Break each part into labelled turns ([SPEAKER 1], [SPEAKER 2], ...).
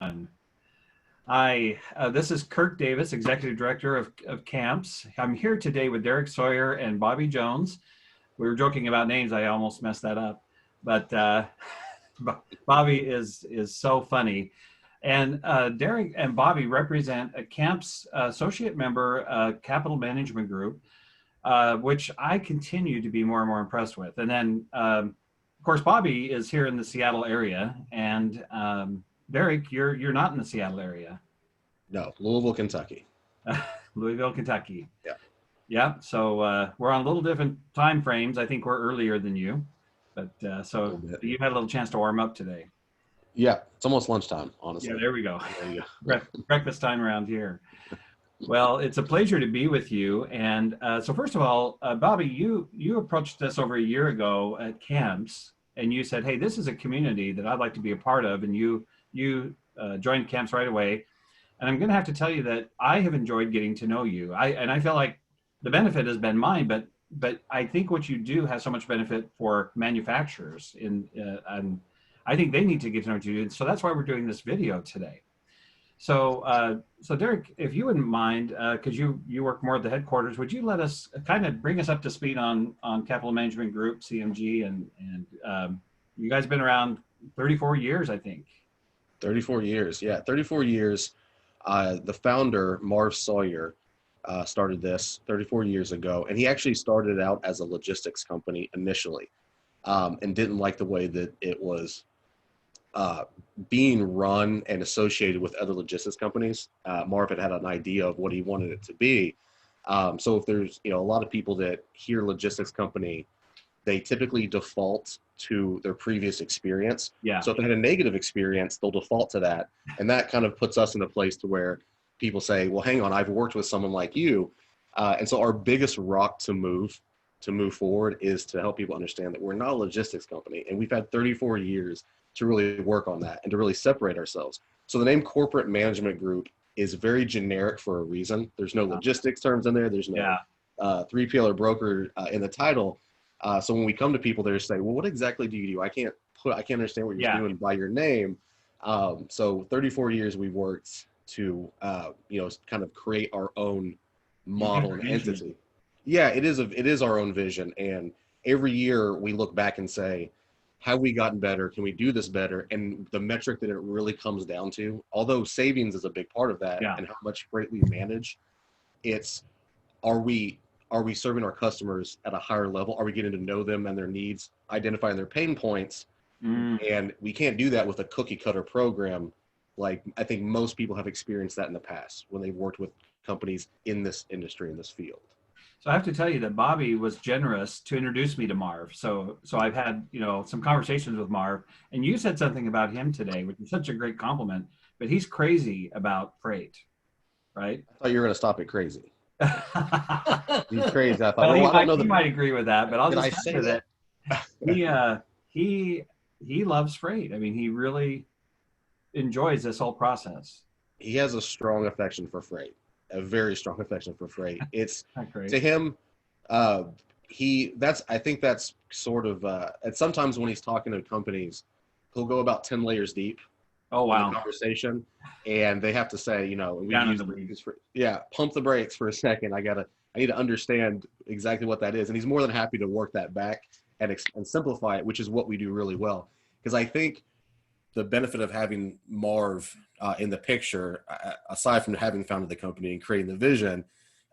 [SPEAKER 1] everyone. This is Kirk Davis, Executive Director of Camps. I'm here today with Derek Sawyer and Bobby Jones. We were joking about names. I almost messed that up. But Bobby is so funny. And Derek and Bobby represent a Camps associate member capital management group, which I continue to be more and more impressed with. And then, of course, Bobby is here in the Seattle area, and Derek, you're not in the Seattle area.
[SPEAKER 2] No, Louisville, Kentucky.
[SPEAKER 1] Louisville, Kentucky.
[SPEAKER 2] Yeah.
[SPEAKER 1] Yeah. So we're on a little different time frames. I think we're earlier than you, but so you had a little chance to warm up today.
[SPEAKER 2] Yeah, it's almost lunchtime, honestly.
[SPEAKER 1] Yeah, there we go. There you go. Breakfast time around here. Well, it's a pleasure to be with you. And so first of all, Bobby, you approached us over a year ago at Camps, and you said, hey, this is a community that I'd like to be a part of. And you joined Camps right away. And I'm going to have to tell you that I have enjoyed getting to know you. I feel like the benefit has been mine, but I think what you do has so much benefit for manufacturers, and I think they need to get to know what you do. So that's why we're doing this video today. So Derek, if you wouldn't mind, because you work more at the headquarters, would you let us kind of bring us up to speed on Capital Management Group, CMG, and you guys have been around 34 years, I think.
[SPEAKER 2] 34 years, yeah, 34 years. The founder, Marv Sawyer, started this 34 years ago, and he actually started out as a logistics company initially, and didn't like the way that it was being run and associated with other logistics companies. Marv had an idea of what he wanted it to be. So if there's a lot of people that hear logistics company, they typically default to their previous experience.
[SPEAKER 1] Yeah.
[SPEAKER 2] So if they had a negative experience, they'll default to that. And that kind of puts us in a place to where people say, well, hang on, I've worked with someone like you. And so our biggest rock to move forward is to help people understand that we're not a logistics company. And we've had 34 years to really work on that and to really separate ourselves. So the name Corporate Management Group is very generic for a reason. There's no logistics terms in there. There's no 3PL or broker in the title. So when we come to people, they say, well, what exactly do you do? I can't understand what you're doing by your name. So 34 years we've worked to, kind of create our own model and entity. Yeah, it is our own vision. And every year we look back and say, have we gotten better? Can we do this better? And the metric that it really comes down to, although savings is a big part of that and how much freight we manage, it's, are we serving our customers at a higher level? Are we getting to know them and their needs, identifying their pain points? And we can't do that with a cookie cutter program. Like I think most people have experienced that in the past when they've worked with companies in this industry, in this field.
[SPEAKER 1] So I have to tell you that Bobby was generous to introduce me to Marv. So I've had, some conversations with Marv, and you said something about him today, which is such a great compliment, but he's crazy about freight, right?
[SPEAKER 2] I thought you were going to stop at crazy. He's crazy. I thought,
[SPEAKER 1] well,
[SPEAKER 2] I don't know
[SPEAKER 1] he might agree with that, but I'll just say that he loves freight. I mean, he really enjoys this whole process.
[SPEAKER 2] He has a strong affection for freight, a very strong affection for freight. It's to him, I think that's sort of, and sometimes when he's talking to companies, he'll go about 10 layers deep.
[SPEAKER 1] Oh, wow.
[SPEAKER 2] In the conversation, and they have to say, pump the brakes for a second. I need to understand exactly what that is. And he's more than happy to work that back and simplify it, which is what we do really well. Because I think the benefit of having Marv in the picture, aside from having founded the company and creating the vision,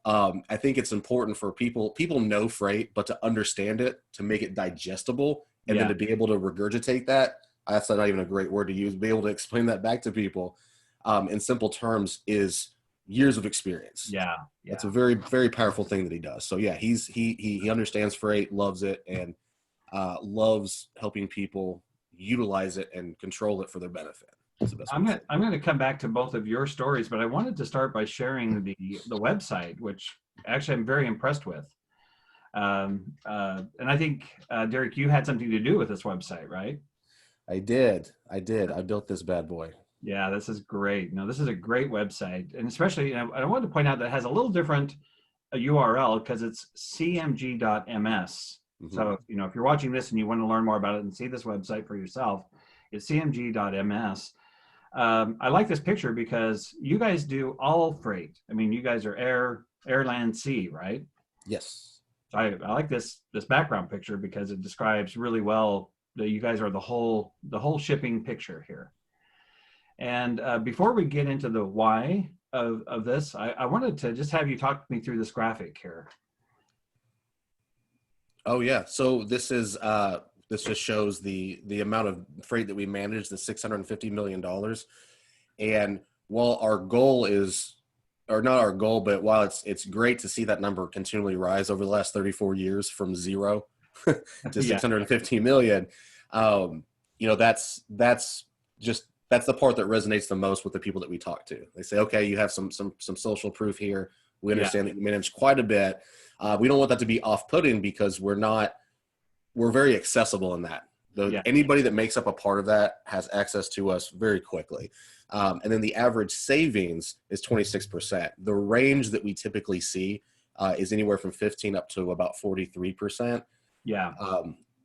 [SPEAKER 2] I think it's important for people know freight, but to understand it, to make it digestible, and then to be able to regurgitate that. That's not even a great word to use. Be able to explain that back to people in simple terms is years of experience.
[SPEAKER 1] Yeah.
[SPEAKER 2] It's a very, very powerful thing that he does. So yeah, he understands freight, loves it, and loves helping people utilize it and control it for their benefit.
[SPEAKER 1] I'm going to come back to both of your stories, but I wanted to start by sharing the website, which actually I'm very impressed with. And I think Derek, you had something to do with this website, right?
[SPEAKER 2] I did. I built this bad boy.
[SPEAKER 1] Yeah, this is great. No, this is a great website. And especially, I wanted to point out that it has a little different URL because it's cmg.ms. Mm-hmm. So, if you're watching this and you want to learn more about it and see this website for yourself, it's cmg.ms. I like this picture because you guys do all freight. I mean, you guys are air, land, sea, right?
[SPEAKER 2] Yes.
[SPEAKER 1] So I like this background picture because it describes really well that you guys are the whole shipping picture here. And before we get into the why of this, I wanted to just have you talk me through this graphic here.
[SPEAKER 2] Oh yeah. So this just shows the amount of freight that we manage, the $650 million. And while our goal is, or not our goal, but while it's great to see that number continually rise over the last 34 years from 0 to
[SPEAKER 1] Yeah.
[SPEAKER 2] 615 million, that's the part that resonates the most with the people that we talk to. They say, okay, you have some social proof here. We understand that you manage quite a bit. We don't want that to be off-putting because we're very accessible in that. Anybody that makes up a part of that has access to us very quickly. And then the average savings is 26%. The range that we typically see is anywhere from 15 up to about 43%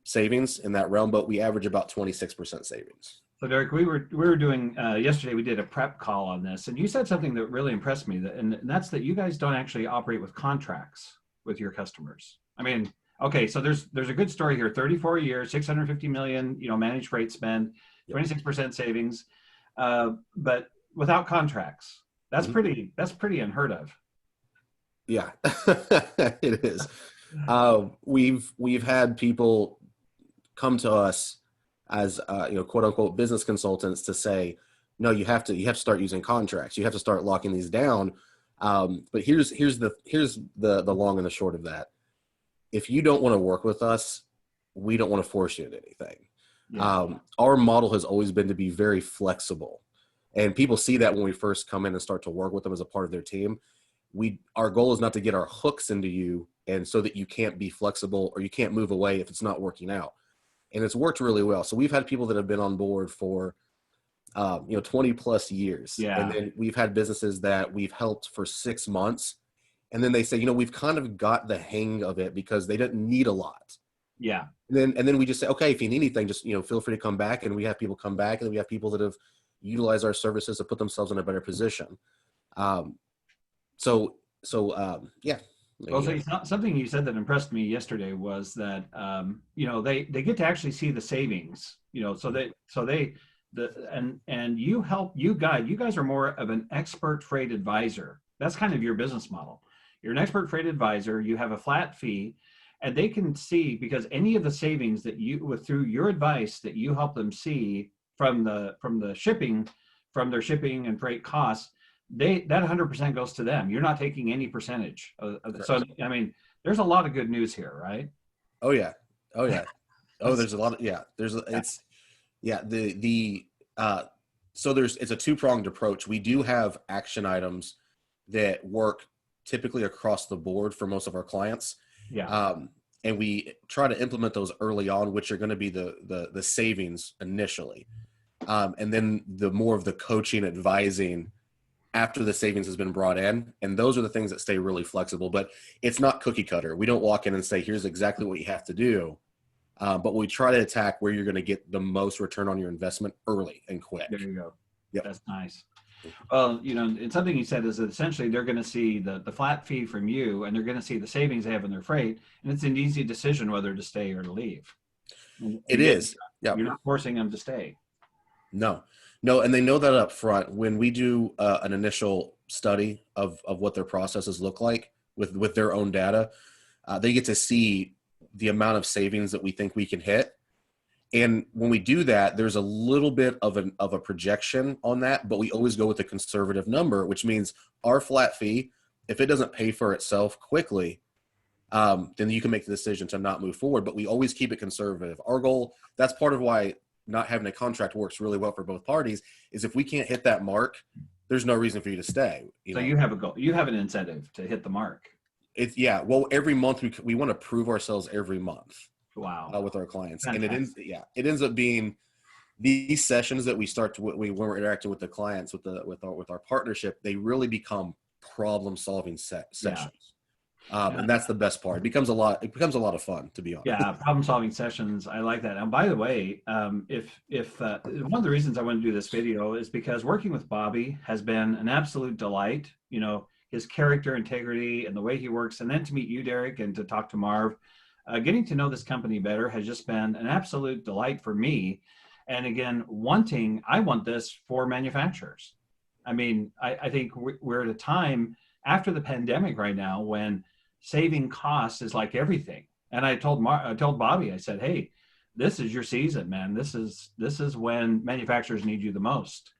[SPEAKER 2] savings in that realm, but we average about 26% savings.
[SPEAKER 1] So Derek, we were doing yesterday. We did a prep call on this, and you said something that really impressed me. And that's that you guys don't actually operate with contracts with your customers. I mean, okay, so there's a good story here. 34 years, 650 million, managed freight spend, 26% savings, but without contracts. That's pretty unheard of.
[SPEAKER 2] Yeah, it is. We've had people come to us as quote unquote business consultants to say, no, you have to start using contracts. You have to start locking these down. But here's the long and the short of that. If you don't want to work with us, we don't want to force you into anything. Yeah. Our model has always been to be very flexible, and people see that when we first come in and start to work with them as a part of their team. Our goal is not to get our hooks into you, and so that you can't be flexible or you can't move away if it's not working out. And it's worked really well. So we've had people that have been on board for 20 plus years. Yeah. And then we've had businesses that we've helped for 6 months. And then they say, we've kind of got the hang of it because they didn't need a lot.
[SPEAKER 1] Yeah.
[SPEAKER 2] And then we just say, okay, if you need anything, just, feel free to come back. And we have people come back, and then we have people that have utilized our services to put themselves in a better position. Yeah.
[SPEAKER 1] Well, so something you said that impressed me yesterday was that they get to actually see the savings. And you guide. You guys are more of an expert freight advisor. That's kind of your business model. You're an expert freight advisor. You have a flat fee, and they can see, because any of the savings that through your advice that you help them see from their shipping and freight costs, that 100% goes to them. You're not taking any percentage. So, I mean, there's a lot of good news here, right?
[SPEAKER 2] Oh yeah. There's a lot of, it's a two-pronged approach. We do have action items that work typically across the board for most of our clients.
[SPEAKER 1] Yeah.
[SPEAKER 2] And we try to implement those early on, which are going to be the savings initially. And then the more of the coaching, advising after the savings has been brought in. And those are the things that stay really flexible, but it's not cookie cutter. We don't walk in and say, here's exactly what you have to do. But we try to attack where you're going to get the most return on your investment early and quick.
[SPEAKER 1] There you go.
[SPEAKER 2] Yep.
[SPEAKER 1] That's nice. Well, and something you said is that essentially they're going to see the flat fee from you, and they're going to see the savings they have in their freight. And it's an easy decision whether to stay or to leave.
[SPEAKER 2] It is.
[SPEAKER 1] Yeah. You're not forcing them to stay.
[SPEAKER 2] No, and they know that up front. When we do an initial study of what their processes look like with their own data, they get to see the amount of savings that we think we can hit. And when we do that, there's a little bit of a projection on that, but we always go with a conservative number, which means our flat fee, if it doesn't pay for itself quickly, then you can make the decision to not move forward. But we always keep it conservative. Our goal, that's part of why not having a contract works really well for both parties, is if we can't hit that mark, there's no reason for you to stay.
[SPEAKER 1] You have a goal. You have an incentive to hit the mark.
[SPEAKER 2] Well, every month we want to prove ourselves every month.
[SPEAKER 1] Wow.
[SPEAKER 2] With our clients.
[SPEAKER 1] Fantastic.
[SPEAKER 2] And it ends up being these sessions that we start to, when we're interacting with the clients with our partnership, they really become problem solving sessions. And that's the best part. It becomes a lot of fun, to be honest.
[SPEAKER 1] Yeah, problem solving sessions. I like that. And by the way, if one of the reasons I want to do this video is because working with Bobby has been an absolute delight. You know, his character integrity and the way he works, and then to meet you, Derek, and to talk to Marv, getting to know this company better has just been an absolute delight for me. And again, I want this for manufacturers. I mean, I think we're at a time after the pandemic right now when saving costs is like everything. And I told Bobby, I said, hey, this is your season, man. This is when manufacturers need you the most.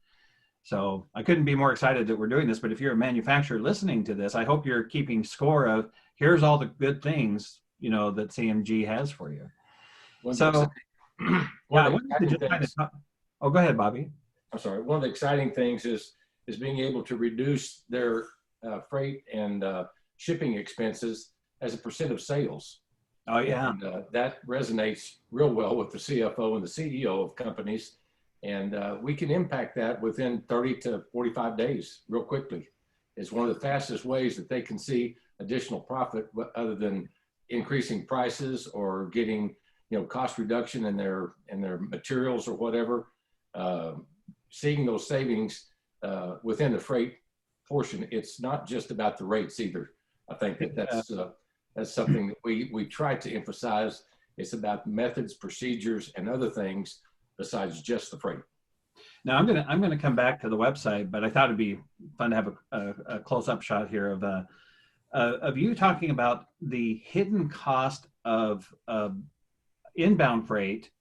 [SPEAKER 1] So I couldn't be more excited that we're doing this. But if you're a manufacturer listening to this, I hope you're keeping score of here's all the good things, you know, that CMG has for you. So yeah, I wanted to just kind of talk. Oh, go ahead, Bobby.
[SPEAKER 3] I'm sorry. One of the exciting things is being able to reduce their freight and shipping expenses as a % of sales.
[SPEAKER 1] Oh yeah.
[SPEAKER 3] And, that resonates real well with the CFO and the CEO of companies. And we can impact that within 30 to 45 days real quickly. It's one of the fastest ways that they can see additional profit other than increasing prices or getting, you know, cost reduction in their materials or whatever. Seeing those savings within the freight portion, it's not just about the rates either. I think that's something that we try to emphasize. It's about methods, procedures, and other things besides just the freight.
[SPEAKER 1] Now I'm gonna come back to the website, but I thought it'd be fun to have a close-up shot here of you talking about the hidden cost of inbound freight.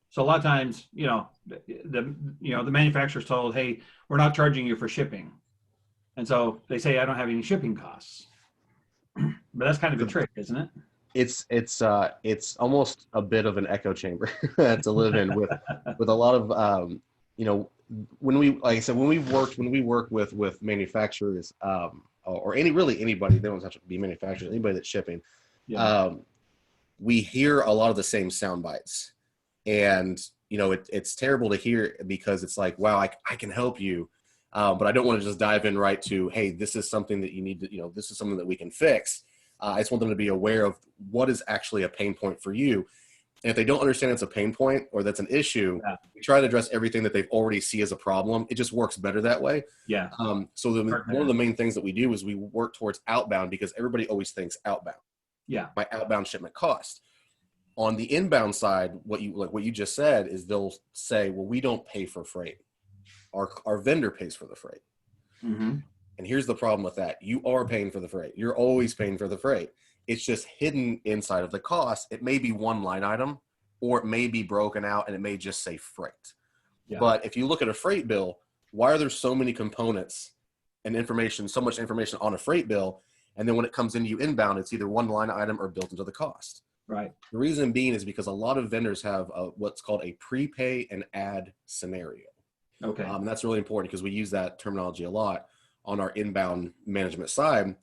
[SPEAKER 1] So a lot of times, you know, the manufacturer's told, hey, we're not charging you for shipping, and so they say I don't have any shipping costs. But that's kind of a trick, isn't it?
[SPEAKER 2] It's almost a bit of an echo chamber to live in with a lot of you know, when we work with manufacturers or anybody, they don't have to be manufacturers, anybody that's shipping, yeah. We hear a lot of the same sound bites, and you know it's terrible to hear because it's like, wow, I can help you, but I don't want to just dive in right to, hey, this is something that you need to, you know, this is something that we can fix. I just want them to be aware of what is actually a pain point for you. And if they don't understand it's a pain point or that's an issue, yeah, we try to address everything that they've already see as a problem. It just works better that way.
[SPEAKER 1] Yeah.
[SPEAKER 2] So one of the main things that we do is we work towards outbound because everybody always thinks outbound.
[SPEAKER 1] Yeah.
[SPEAKER 2] My outbound shipment cost. On the inbound side, what you just said is they'll say, well, we don't pay for freight. Our vendor pays for the freight.
[SPEAKER 1] Mm-hmm.
[SPEAKER 2] And here's the problem with that. You are paying for the freight. You're always paying for the freight. It's just hidden inside of the cost. It may be one line item, or it may be broken out and it may just say freight. Yeah. But if you look at a freight bill, why are there so many components and so much information on a freight bill? And then when it comes into you inbound, it's either one line item or built into the cost.
[SPEAKER 1] Right.
[SPEAKER 2] The reason being is because a lot of vendors have what's called a prepay and add scenario.
[SPEAKER 1] Okay.
[SPEAKER 2] And that's really important because we use that terminology a lot on our inbound management side.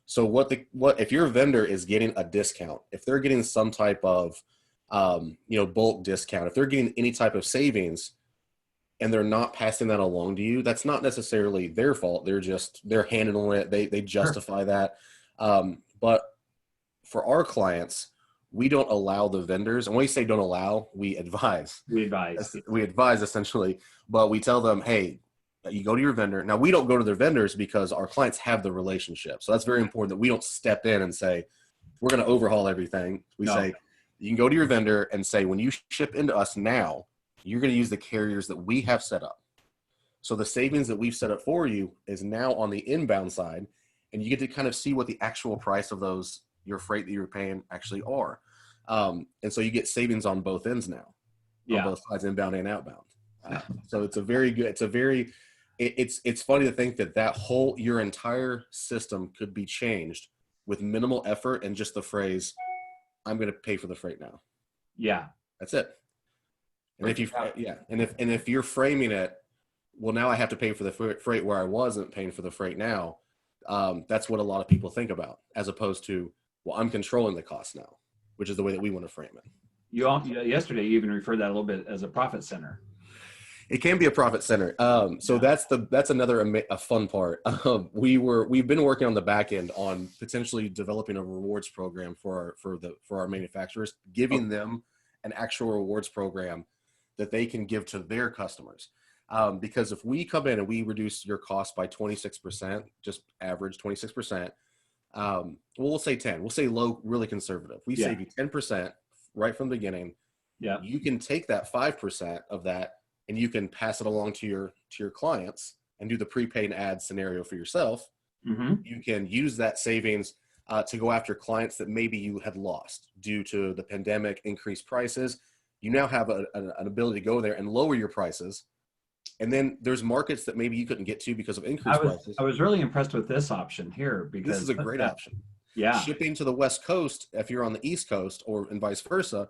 [SPEAKER 2] So what if your vendor is getting a discount, if they're getting some type of bulk discount, if they're getting any type of savings and they're not passing that along to you, that's not necessarily their fault. They're handling it. They justify that. But for our clients, we don't allow the vendors, and when we say don't allow, we advise.
[SPEAKER 1] We advise.
[SPEAKER 2] We advise essentially, but we tell them, hey, you go to your vendor. Now, we don't go to their vendors because our clients have the relationship. So that's very important that we don't step in and say, we're going to overhaul everything. We say, you can go to your vendor and say, when you ship into us now, you're going to use the carriers that we have set up. So the savings that we've set up for you is now on the inbound side, and you get to kind of see what the actual price of your freight that you're paying actually are. And so you get savings on both ends now, on both sides, inbound and outbound. So it's it's funny to think that your entire system could be changed with minimal effort and just the phrase, I'm going to pay for the freight now.
[SPEAKER 1] Yeah.
[SPEAKER 2] That's it. And if you're framing it, well, now I have to pay for the freight where I wasn't paying for the freight now. That's what a lot of people think about, as opposed to, well, I'm controlling the cost now, which is the way that we want to frame it.
[SPEAKER 1] Yesterday, you even referred that a little bit as a profit center.
[SPEAKER 2] It can be a profit center. So that's another a fun part. We've been working on the back end on potentially developing a rewards program for our manufacturers, giving them an actual rewards program that they can give to their customers. Because if we come in and we reduce your cost by 26%, just average 26%, we'll say 10. We'll say low, really conservative. We save you 10% right from the beginning.
[SPEAKER 1] Yeah,
[SPEAKER 2] You can take that 5% of that and you can pass it along to your clients and do the prepaid ad scenario for yourself.
[SPEAKER 1] Mm-hmm.
[SPEAKER 2] You can use that savings to go after clients that maybe you had lost due to the pandemic, increased prices. You now have an ability to go there and lower your prices. And then there's markets that maybe you couldn't get to because of increased prices.
[SPEAKER 1] I was really impressed with this option here because
[SPEAKER 2] this is a great option.
[SPEAKER 1] Yeah.
[SPEAKER 2] Shipping to the West Coast, if you're on the East Coast and vice versa,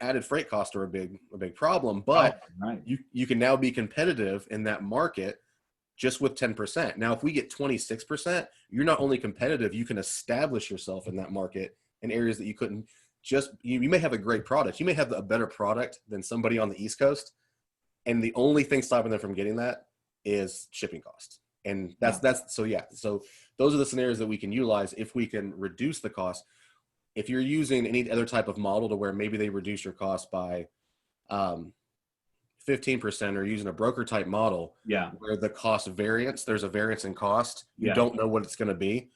[SPEAKER 2] added freight costs are a big problem, but you can now be competitive in that market just with 10%. Now, if we get 26%, you're not only competitive, you can establish yourself in that market in areas that you couldn't you may have a great product. You may have a better product than somebody on the East Coast. And the only thing stopping them from getting that is shipping costs. And so those are the scenarios that we can utilize if we can reduce the cost. If you're using any other type of model to where maybe they reduce your cost by 15% or using a broker type model where the cost variance, there's a variance in cost, you don't know what it's going to be.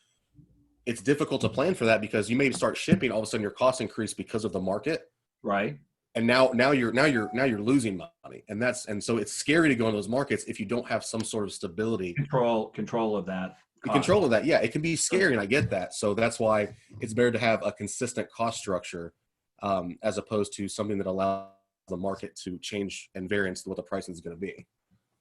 [SPEAKER 2] It's difficult to plan for that because you may start shipping, all of a sudden your costs increase because of the market.
[SPEAKER 1] Right.
[SPEAKER 2] And now you're losing money, and so it's scary to go in those markets if you don't have some sort of stability,
[SPEAKER 1] control of that.
[SPEAKER 2] Control of that, yeah, it can be scary, and I get that. So that's why it's better to have a consistent cost structure, as opposed to something that allows the market to change and variance to what the pricing is going to be.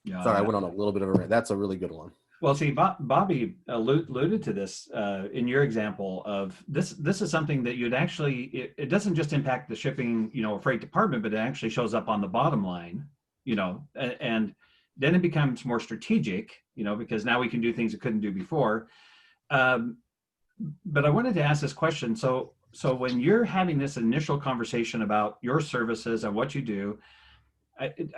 [SPEAKER 2] Yeah. Sorry, I went on a little bit of a rant. That's a really good one.
[SPEAKER 1] Well, see, Bobby alluded to this in your example of this. This is something that you'd actually, it doesn't just impact the shipping, freight department, but it actually shows up on the bottom line, and then it becomes more strategic, because now we can do things we couldn't do before. But I wanted to ask this question. So when you're having this initial conversation about your services and what you do,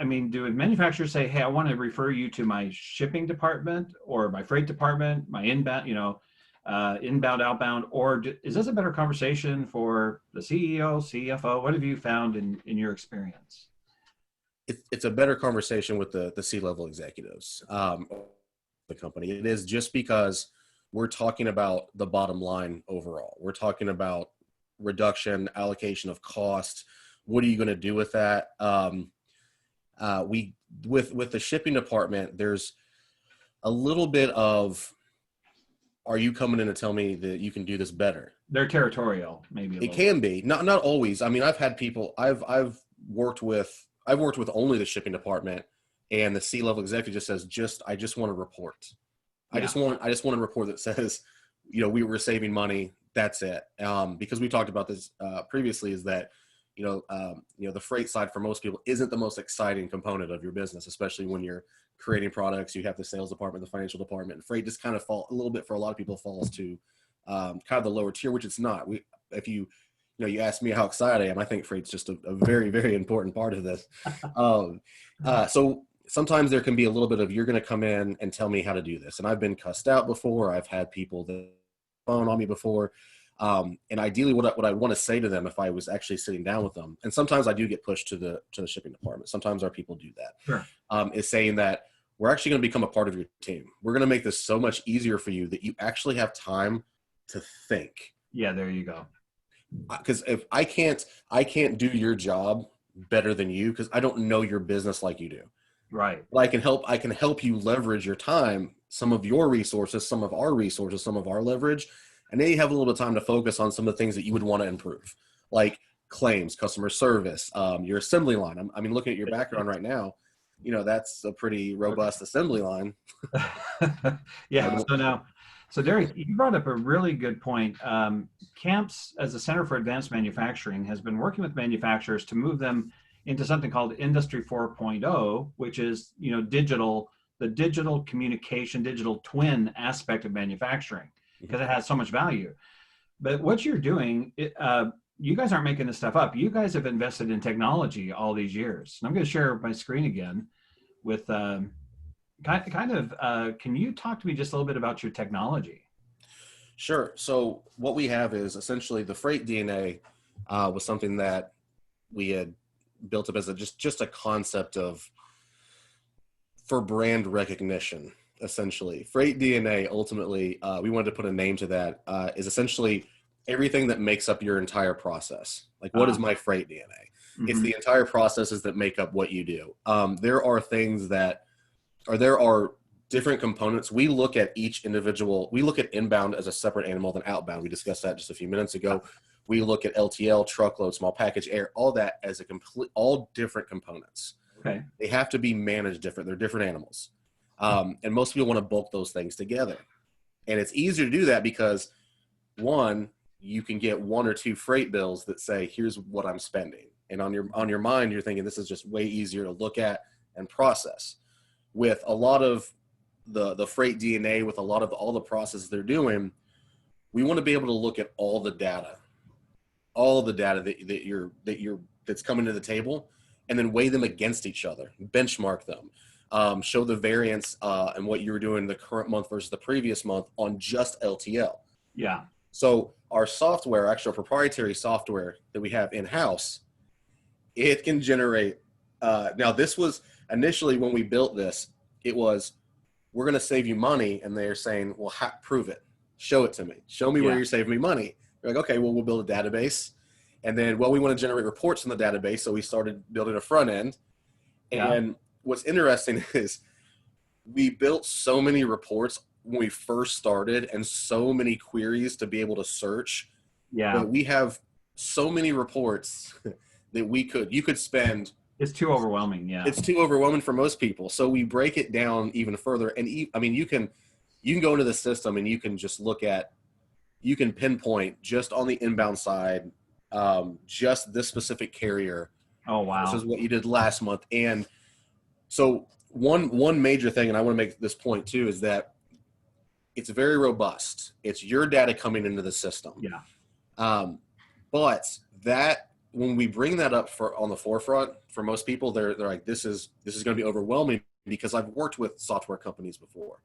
[SPEAKER 1] I mean, do manufacturers say, hey, I want to refer you to my shipping department or my freight department, my inbound, inbound, outbound, or is this a better conversation for the CEO, CFO? What have you found in your experience?
[SPEAKER 2] It's a better conversation with the C-level executives, the company. It is just because we're talking about the bottom line overall. We're talking about reduction, allocation of cost. What are you going to do with that? With the shipping department, there's a little bit of, are you coming in to tell me that you can do this better?
[SPEAKER 1] They're territorial, maybe.
[SPEAKER 2] It can be, not always. I mean, I've had people, I've worked with only the shipping department, and the C-level executive just says, I just want to report. I just want a report that says, we were saving money. That's it. Because we talked about this previously, is that the freight side for most people isn't the most exciting component of your business, especially when you're creating products. You have the sales department, the financial department, and freight just kind of fall a little bit, for a lot of people, falls to kind of the lower tier, which it's not. If you ask me how excited I am, I think freight's just a very, very important part of this. So sometimes there can be a little bit of, you're going to come in and tell me how to do this. And I've been cussed out before. I've had people that phone on me before. And ideally what I want to say to them, if I was actually sitting down with them, and sometimes I do get pushed to the shipping department. Sometimes our people do that.
[SPEAKER 1] Sure.
[SPEAKER 2] Is saying that we're actually going to become a part of your team. We're going to make this so much easier for you that you actually have time to think.
[SPEAKER 1] Yeah, there you go.
[SPEAKER 2] Because if I can't do your job better than you, because I don't know your business like you do.
[SPEAKER 1] Right.
[SPEAKER 2] But I can help you leverage your time, some of your resources, some of our resources, some of our leverage. And then you have a little bit of time to focus on some of the things that you would want to improve, like claims, customer service, your assembly line. I mean, looking at your background right now, that's a pretty robust assembly line.
[SPEAKER 1] Yeah. So Derek, you brought up a really good point. CAMPS, as a Center for Advanced Manufacturing, has been working with manufacturers to move them into something called Industry 4.0, which is, the digital communication, digital twin aspect of manufacturing, because it has so much value. But what you're doing, you guys aren't making this stuff up. You guys have invested in technology all these years. And I'm going to share my screen again. with can you talk to me just a little bit about your technology?
[SPEAKER 2] Sure. So what we have is essentially the freight DNA was something that we had built up as just a concept of for brand recognition. Essentially, freight DNA. Ultimately, we wanted to put a name to that. Is essentially everything that makes up your entire process. Like, what is my freight DNA? It's the entire processes that make up what you do. There are things that, or there are different components. We look at each individual. We look at inbound as a separate animal than outbound. We discussed that just a few minutes ago. We look at LTL, truckload, small package, air, all that as a all different components.
[SPEAKER 1] Okay.
[SPEAKER 2] They have to be managed different. They're different animals. And most people want to bulk those things together. And it's easier to do that because, one, you can get one or two freight bills that say, here's what I'm spending. And on your mind, you're thinking this is just way easier to look at and process. With a lot of the freight DNA, with a lot of all the processes they're doing, we want to be able to look at all the data that's coming to the table, and then weigh them against each other, benchmark them, show the variance and what you were doing the current month versus the previous month on just LTL.
[SPEAKER 1] Yeah.
[SPEAKER 2] So our software, actually our proprietary software that we have in-house, it can generate, now this was initially when we built this, it was, we're going to save you money. And they're saying, well, prove it. Show it to me. Show me where you're saving me money. You're like, okay, well, we'll build a database. And then, well, we want to generate reports from the database. So we started building a front end. And what's interesting is we built so many reports when we first started and so many queries to be able to search.
[SPEAKER 1] Yeah.
[SPEAKER 2] But we have so many reports that you could spend.
[SPEAKER 1] It's too overwhelming. Yeah.
[SPEAKER 2] It's too overwhelming for most people. So we break it down even further. And I mean, you can go into the system and you can just you can pinpoint just on the inbound side, just this specific carrier.
[SPEAKER 1] Oh, wow.
[SPEAKER 2] This is what you did last month. And so one major thing, and I want to make this point too, is that it's very robust. It's your data coming into the system.
[SPEAKER 1] Yeah.
[SPEAKER 2] But that, when we bring that up on the forefront, for most people, they're like, this is going to be overwhelming because I've worked with software companies before,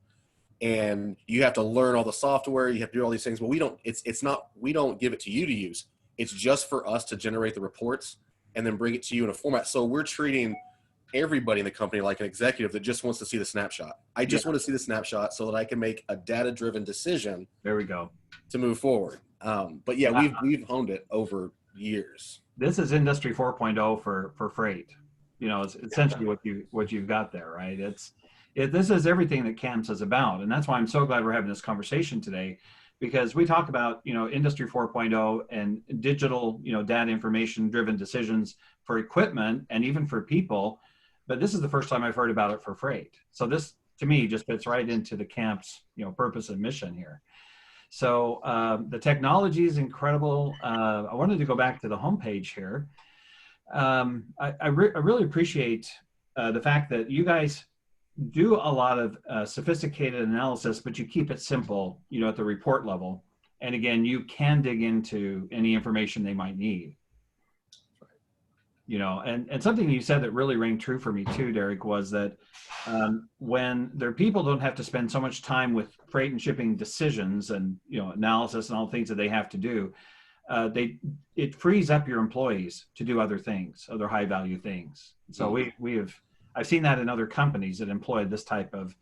[SPEAKER 2] and you have to learn all the software. You have to do all these things. Well, we don't give it to you to use. It's just for us to generate the reports and then bring it to you in a format. So we're treating everybody in the company like an executive that just wants to see the snapshot. I just want to see the snapshot so that I can make a data-driven decision.
[SPEAKER 1] There we go.
[SPEAKER 2] To move forward. But yeah, we've honed it over years.
[SPEAKER 1] This is Industry 4.0 for freight. You know, it's essentially what you've got there, right? This is everything that CAMS is about, and that's why I'm so glad we're having this conversation today, because we talk about, you know, Industry 4.0 and digital, you know, data information driven decisions for equipment and even for people, but this is the first time I've heard about it for freight. So this, to me, just fits right into the CAMPS, you know, purpose and mission here. So the technology is incredible. I wanted to go back to the homepage here. I really appreciate the fact that you guys do a lot of sophisticated analysis, but you keep it simple, you know, at the report level. And again, you can dig into any information they might need. You know, and something you said that really rang true for me too, Derek, was that when their people don't have to spend so much time with freight and shipping decisions and, you know, analysis and all the things that they have to do, it frees up your employees to do other things, other high value things. So I've seen that in other companies that employ this type of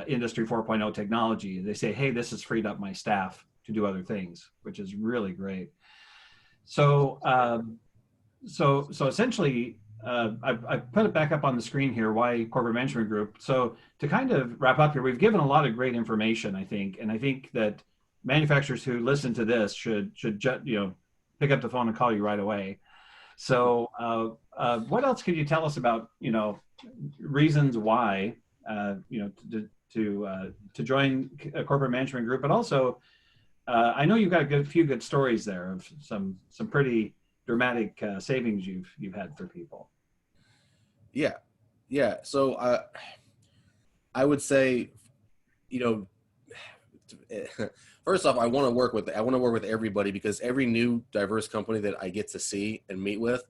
[SPEAKER 1] Industry 4.0 technology. They say, hey, this has freed up my staff to do other things, which is really great. So, So essentially, I put it back up on the screen here, why Corporate Management Group. So to kind of wrap up here, we've given a lot of great information, I think, and I think that manufacturers who listen to this should you know, pick up the phone and call you right away. So what else could you tell us about, you know, reasons why, you know, to join a Corporate Management Group, but also I know you've got a few good stories there of some pretty dramatic savings you've had for people.
[SPEAKER 2] Yeah. So I would say, you know, first off, I want to work with everybody, because every new diverse company that I get to see and meet with,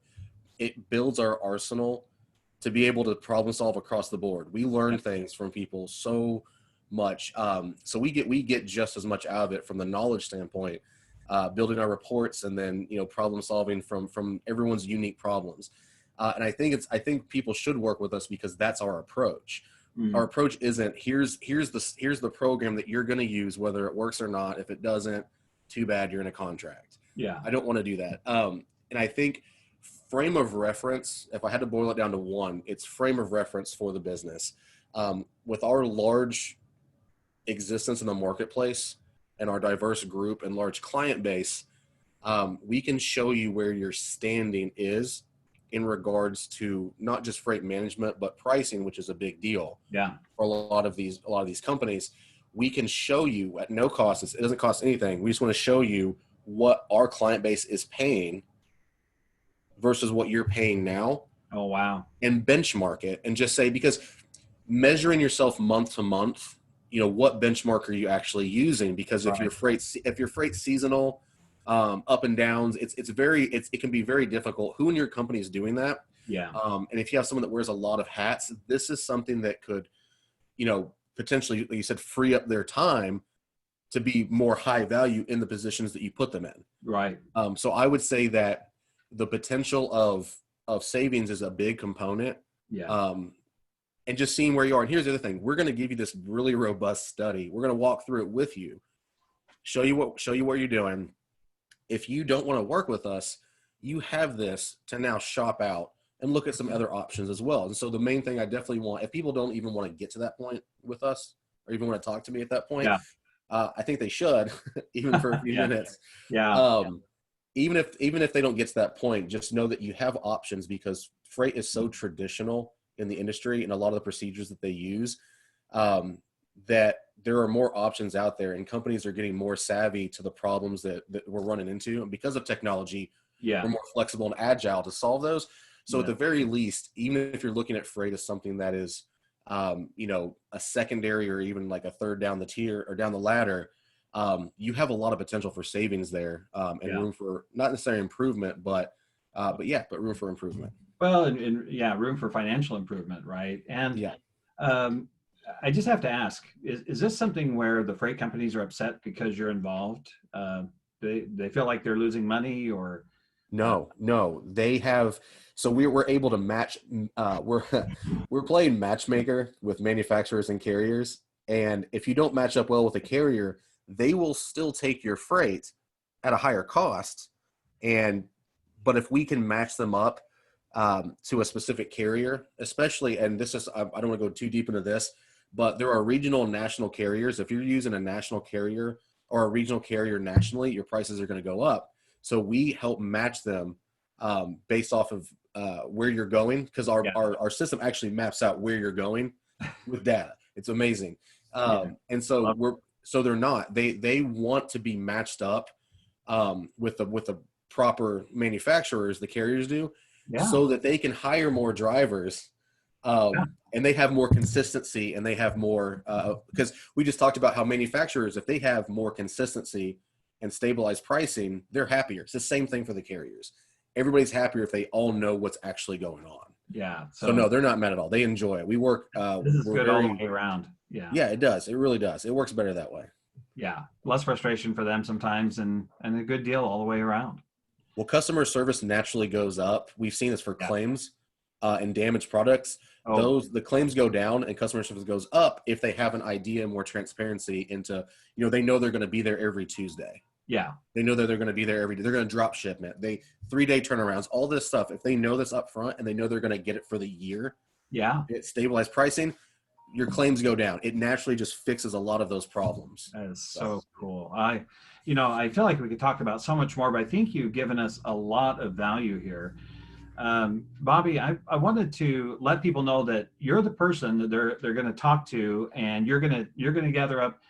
[SPEAKER 2] it builds our arsenal to be able to problem solve across the board. We learn things from people so much. So we get just as much out of it from the knowledge standpoint, building our reports, and then, you know, problem solving from everyone's unique problems. And I think people should work with us because that's our approach. Our approach isn't here's the program that you're going to use, whether it works or not. If it doesn't, too bad, you're in a contract.
[SPEAKER 1] Yeah.
[SPEAKER 2] I don't want to do that. And I think frame of reference, if I had to boil it down to one, it's frame of reference for the business. With our large existence in the marketplace and our diverse group and large client base, we can show you where your standing is in regards to not just freight management, but pricing, which is a big deal.
[SPEAKER 1] Yeah.
[SPEAKER 2] For a lot of these companies. We can show you at no cost. It doesn't cost anything. We just want to show you what our client base is paying versus what you're paying now.
[SPEAKER 1] Oh, wow. And
[SPEAKER 2] benchmark it and just say, because measuring yourself month to month, you know, what benchmark are you actually using? Because if your freight seasonal, up and downs, it can be very difficult. Who in your company is doing that?
[SPEAKER 1] Yeah.
[SPEAKER 2] And if you have someone that wears a lot of hats, this is something that could, you know, potentially, like you said, free up their time to be more high value in the positions that you put them in.
[SPEAKER 1] Right.
[SPEAKER 2] So I would say that the potential of savings is a big component.
[SPEAKER 1] Yeah.
[SPEAKER 2] And just seeing where you are. And here's the other thing: we're going to give you this really robust study. We're going to walk through it with you, show you what you're doing. If you don't want to work with us, you have this to now shop out and look at some other options as well. And so the main thing I definitely want, if people don't even want to get to that point with us or even want to talk to me at that point, I think they should, even for a few minutes.
[SPEAKER 1] Yeah.
[SPEAKER 2] Even if they don't get to that point, just know that you have options, because freight is so traditional in the industry and a lot of the procedures that they use, that there are more options out there, and companies are getting more savvy to the problems that we're running into. And because of technology, we're more flexible and agile to solve those. So at the very least, even if you're looking at freight as something that is, you know, a secondary or even like a third down the tier or down the ladder, you have a lot of potential for savings there, and room for not necessarily improvement, but room for improvement.
[SPEAKER 1] Well, and room for financial improvement, right? And I just have to ask: is this something where the freight companies are upset because you're involved? They feel like they're losing money, or?
[SPEAKER 2] No, they have. So we're able to match. We're playing matchmaker with manufacturers and carriers, and if you don't match up well with a carrier, they will still take your freight at a higher cost. But if we can match them up to a specific carrier, especially, and this is, I don't want to go too deep into this, but there are regional and national carriers. If you're using a national carrier or a regional carrier nationally, your prices are going to go up. So we help match them based off of where you're going, because our system actually maps out where you're going with data. It's amazing. And so they're not. They want to be matched up with the proper manufacturers, the carriers do, so that they can hire more drivers, and they have more consistency, and they have more, because we just talked about how manufacturers, if they have more consistency and stabilized pricing, they're happier. It's the same thing for the carriers. Everybody's happier if they all know what's actually going on.
[SPEAKER 1] Yeah.
[SPEAKER 2] So no, they're not mad at all. They enjoy it. We work.
[SPEAKER 1] This is good all the way around. Yeah.
[SPEAKER 2] Yeah, it does. It really does. It works better that way.
[SPEAKER 1] Yeah. Less frustration for them sometimes, and a good deal all the way around.
[SPEAKER 2] Well, customer service naturally goes up. We've seen this for claims and damaged products. The claims go down and customer service goes up if they have an idea and more transparency into, you know, they know they're going to be there every Tuesday.
[SPEAKER 1] Yeah.
[SPEAKER 2] They know that they're going to be there every day. They're going to drop shipment. 3-day turnarounds, all this stuff. If they know this up front and they know they're going to get it for the year, it's stabilized pricing, your claims go down. It naturally just fixes a lot of those problems.
[SPEAKER 1] That is so cool. I feel like we could talk about so much more, but I think you've given us a lot of value here. Bobby, I wanted to let people know that you're the person that they're going to talk to, and you're going to gather up.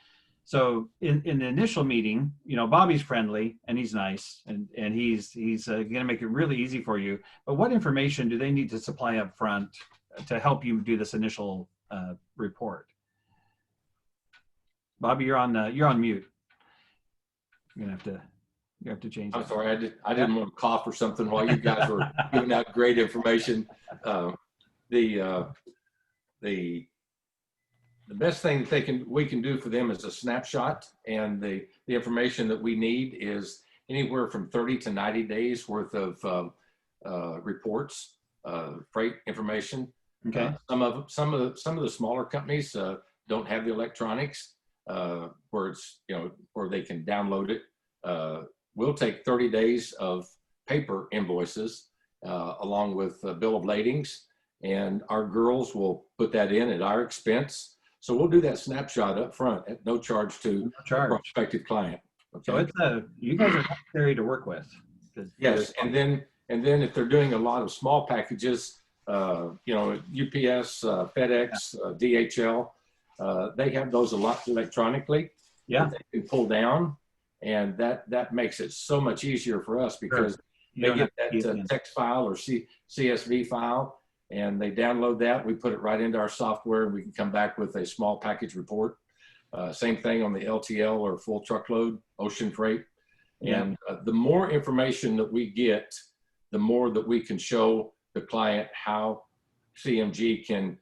[SPEAKER 1] So in the initial meeting, you know, Bobby's friendly and he's nice, and he's going to make it really easy for you. But what information do they need to supply up front to help you do this initial report? Bobby, you're on mute. You're gonna have to change.
[SPEAKER 3] I'm sorry, I didn't want to cough or something while you guys were giving out great information. the the best thing that we can do for them is a snapshot, and the information that we need is anywhere from 30 to 90 days worth of reports, freight information.
[SPEAKER 1] Okay.
[SPEAKER 3] Some of the smaller companies don't have the electronics where it's, where they can download it. We'll take 30 days of paper invoices along with bill of ladings, and our girls will put that in at our expense. So we'll do that snapshot up front at no charge to a prospective client. Okay?
[SPEAKER 1] So it's you guys are necessary to work with.
[SPEAKER 3] Yes, and then if they're doing a lot of small packages, UPS, FedEx, DHL, they have those a lot electronically.
[SPEAKER 1] Yeah,
[SPEAKER 3] they can pull down, and that makes it so much easier for us because they get that text file or CSV file, and they download that. We put it right into our software, and we can come back with a small package report. Same thing on the LTL or full truckload, ocean freight. And the more information that we get, the more that we can show the client how CMG can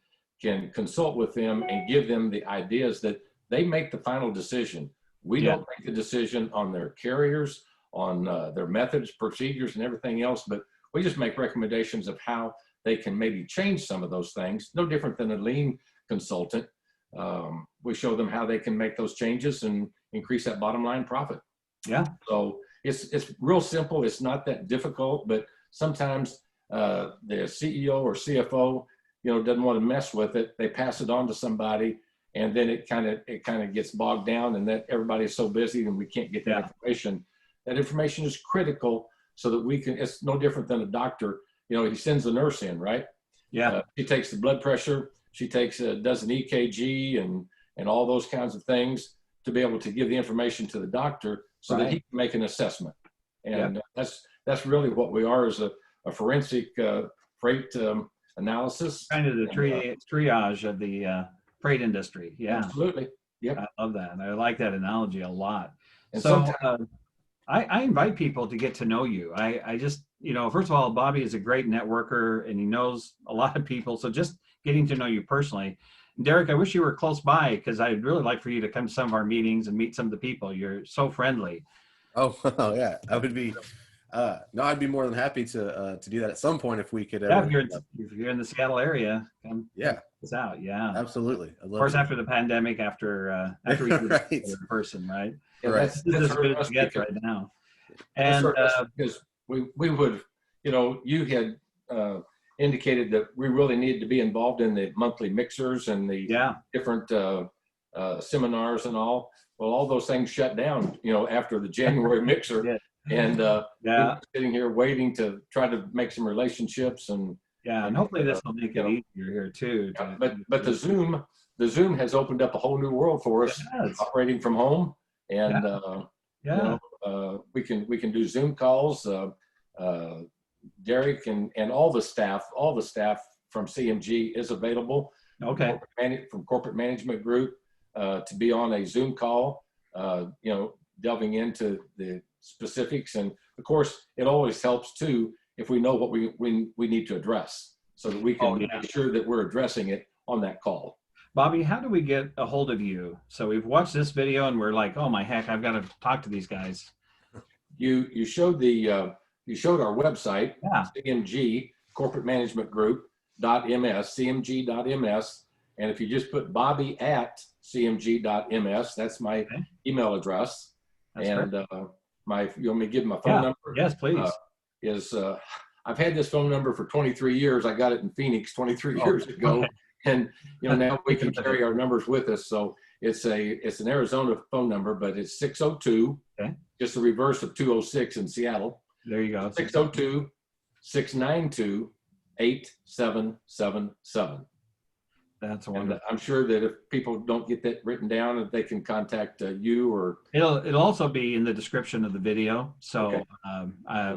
[SPEAKER 3] consult with them and give them the ideas that they make the final decision. We don't make the decision on their carriers, on their methods, procedures, and everything else, but we just make recommendations of how they can maybe change some of those things. No different than a lean consultant. We show them how they can make those changes and increase that bottom line profit.
[SPEAKER 1] Yeah.
[SPEAKER 3] So it's real simple. It's not that difficult, but sometimes the CEO or CFO, doesn't want to mess with it. They pass it on to somebody, and then it kind of gets bogged down, and that everybody's so busy and we can't get that information. That information is critical so that we can. It's no different than a doctor. He sends the nurse in, right?
[SPEAKER 1] Yeah.
[SPEAKER 3] She takes the blood pressure. She does an EKG and all those kinds of things to be able to give the information to the doctor so that he can make an assessment. And that's really what we are, as a forensic freight analysis.
[SPEAKER 1] Kind of the triage of the freight industry. Yeah.
[SPEAKER 3] Absolutely. Yep.
[SPEAKER 1] I love that. I like that analogy a lot.
[SPEAKER 3] And
[SPEAKER 1] so I invite people to get to know you. I just, first of all, Bobby is a great networker and he knows a lot of people. So just getting to know you personally. Derek, I wish you were close by because I'd really like for you to come to some of our meetings and meet some of the people. You're so friendly.
[SPEAKER 2] Oh, yeah. I would be, I'd be more than happy to do that at some point if we could.
[SPEAKER 1] Yeah, if you're in the Seattle area, come check us out. Yeah,
[SPEAKER 2] absolutely.
[SPEAKER 1] Of course, after the pandemic, after we did it in person, right?
[SPEAKER 3] Yeah, that's
[SPEAKER 1] as good as it gets right now. And
[SPEAKER 3] because we would, you had indicated that we really needed to be involved in the monthly mixers and the different seminars and all. Well, all those things shut down, after the January mixer. And we were sitting here waiting to try to make some relationships and
[SPEAKER 1] hopefully this will make it easier here too.
[SPEAKER 3] But the Zoom has opened up a whole new world for us, operating from home, and we can do Zoom calls. Derek and all the staff from CMG is available.
[SPEAKER 1] Okay.
[SPEAKER 3] From corporate management group to be on a Zoom call, delving into the specifics. And of course, it always helps too if we know what we need to address, so that we can make sure that we're addressing it on that call.
[SPEAKER 1] Bobby, how do we get a hold of you? So we've watched this video and we're like, oh my heck, I've got to talk to these guys.
[SPEAKER 3] You showed you showed our website, CMG Corporate Management Group.ms, CMG.ms. And if you just put Bobby at CMG.ms, that's my email address. That's and you want me to give my phone number?
[SPEAKER 1] Yes, please.
[SPEAKER 3] I've had this phone number for 23 years. I got it in Phoenix 23 years ago. Okay. And now we can carry our numbers with us. So it's an Arizona phone number, but it's 602, just the reverse of 206 in Seattle.
[SPEAKER 1] There you go.
[SPEAKER 3] 602-692-8777.
[SPEAKER 1] That's wonderful.
[SPEAKER 3] And I'm sure that if people don't get that written down, that they can contact you, or
[SPEAKER 1] it'll also be in the description of the video. So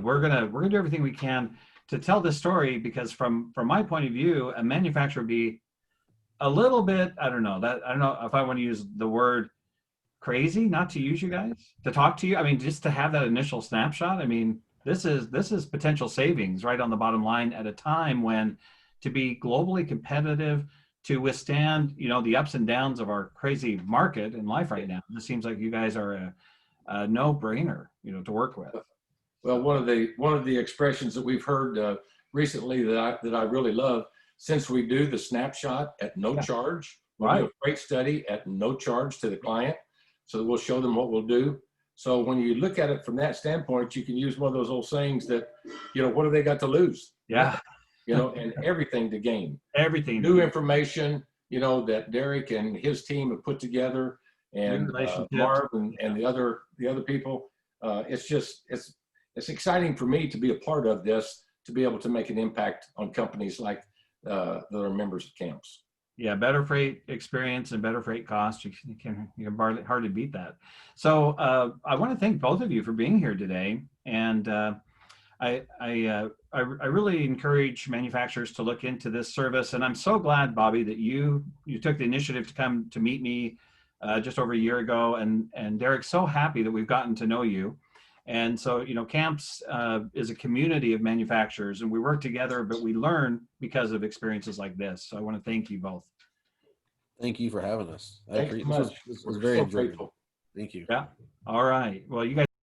[SPEAKER 1] we're gonna do everything we can to tell this story, because from my point of view, a manufacturer would be a little bit, I don't know if I want to use the word crazy not to use you guys, to talk to you. I mean, just to have that initial snapshot. I mean, this is potential savings right on the bottom line at a time when to be globally competitive, to withstand, you know, the ups and downs of our crazy market in life right now. It seems like you guys are a no-brainer, you know, to work with.
[SPEAKER 3] Well, one of the expressions that we've heard recently that I really love, since we do the snapshot at no charge, we'll do a freight study at no charge to the client, so that we'll show them what we'll do. So when you look at it from that standpoint, you can use one of those old sayings that, you know, what do they got to lose?
[SPEAKER 1] Yeah.
[SPEAKER 3] You know, and everything to gain.
[SPEAKER 1] Everything.
[SPEAKER 3] New information, you know, that Derek and his team have put together, and Marv and the other people. It's exciting for me to be a part of this, to be able to make an impact on companies like that are members of CAMPS.
[SPEAKER 1] Yeah, better freight experience and better freight cost. You can hardly beat that. So I want to thank both of you for being here today, and I really encourage manufacturers to look into this service. And I'm so glad, Bobby, that you took the initiative to come to meet me just over a year ago, and Derek's so happy that we've gotten to know you. And so, you know, CAMPS is a community of manufacturers, and we work together, but we learn because of experiences like this. So I want to thank you both.
[SPEAKER 2] Thank you for having us.
[SPEAKER 3] Thanks so much.
[SPEAKER 2] This was very enjoyable. Thank you.
[SPEAKER 1] Yeah. All right. Well, you guys